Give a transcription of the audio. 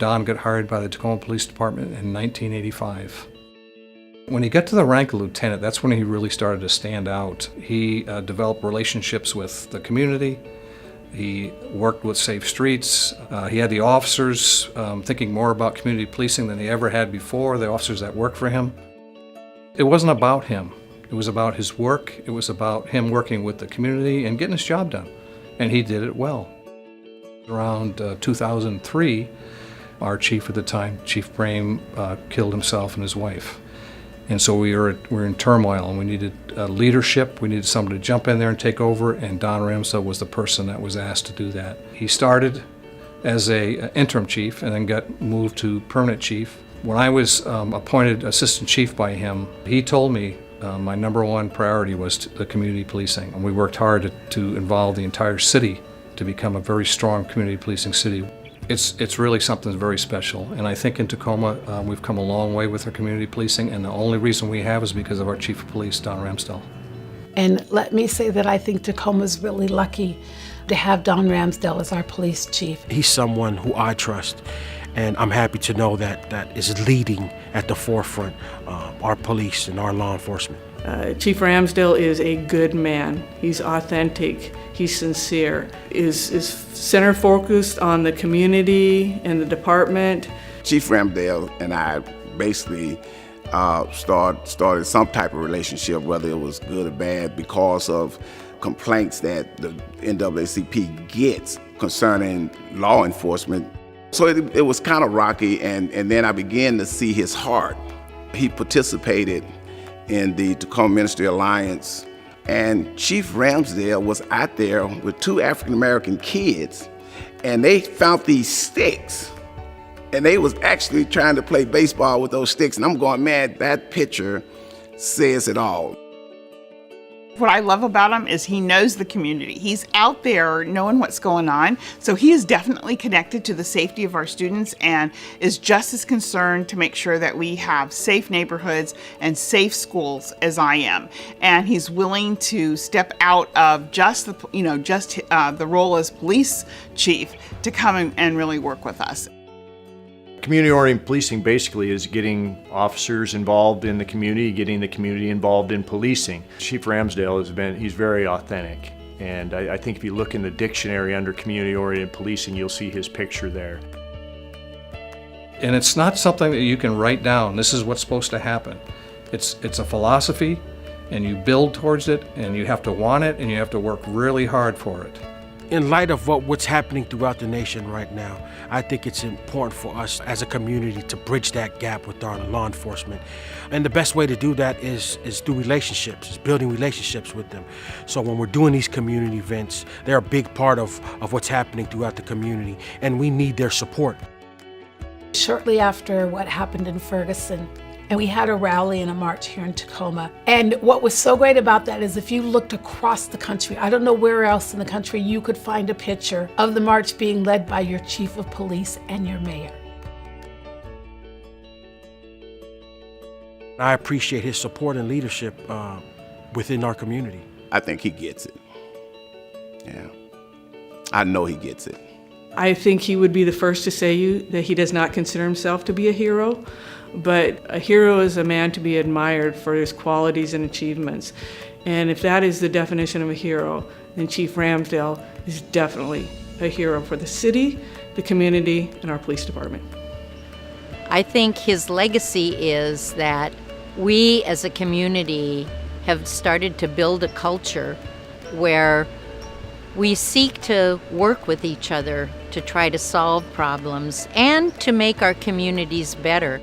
Don got hired by the Tacoma Police Department in 1985. When he got to the rank of lieutenant, that's when he really started to stand out. He developed relationships with the community. He worked with Safe Streets. He had the officers thinking more about community policing than they ever had before, the officers that worked for him. It wasn't about him. It was about his work. It was about him working with the community and getting his job done. And he did it well. Around 2003, our chief at the time, Chief Brame, killed himself and his wife. And so we were in turmoil, and we needed leadership. We needed someone to jump in there and take over, and Don Ramsdell was the person that was asked to do that. He started as an interim chief and then got moved to permanent chief. When I was appointed assistant chief by him, he told me my number one priority was the community policing. And we worked hard to involve the entire city to become a very strong community policing city. It's really something very special, and I think in Tacoma we've come a long way with our community policing, and the only reason we have is because of our Chief of Police, Don Ramsdell. And let me say that I think Tacoma's really lucky to have Don Ramsdell as our police chief. He's someone who I trust, and I'm happy to know that is leading at the forefront our police and our law enforcement. Chief Ramsdell is a good man. He's authentic, he's sincere, is center focused on the community and the department. Chief Ramsdell and I basically started some type of relationship, whether it was good or bad, because of complaints that the NAACP gets concerning law enforcement. So it was kind of rocky, and then I began to see his heart. He participated in the Tacoma Ministry Alliance, and Chief Ramsdell was out there with two African-American kids, and they found these sticks, and they was actually trying to play baseball with those sticks, and I'm going, man, that picture says it all. What I love about him is he knows the community. He's out there knowing what's going on. So he is definitely connected to the safety of our students and is just as concerned to make sure that we have safe neighborhoods and safe schools as I am. And he's willing to step out of just the role as police chief to come and really work with us. Community-oriented policing basically is getting officers involved in the community, getting the community involved in policing. Chief Ramsdell he's very authentic, and I think if you look in the dictionary under community-oriented policing, you'll see his picture there. And it's not something that you can write down, this is what's supposed to happen. It's a philosophy, and you build towards it, and you have to want it, and you have to work really hard for it. In light of what's happening throughout the nation right now, I think it's important for us as a community to bridge that gap with our law enforcement. And the best way to do that is through relationships, is building relationships with them. So when we're doing these community events, they're a big part of what's happening throughout the community, and we need their support. Shortly after what happened in Ferguson, and we had a rally and a march here in Tacoma. And what was so great about that is if you looked across the country, I don't know where else in the country you could find a picture of the march being led by your chief of police and your mayor. I appreciate his support and leadership within our community. I think he gets it. Yeah, I know he gets it. I think he would be the first to say that he does not consider himself to be a hero, but a hero is a man to be admired for his qualities and achievements. And if that is the definition of a hero, then Chief Ramsdell is definitely a hero for the city, the community, and our police department. I think his legacy is that we as a community have started to build a culture where we seek to work with each other to try to solve problems and to make our communities better.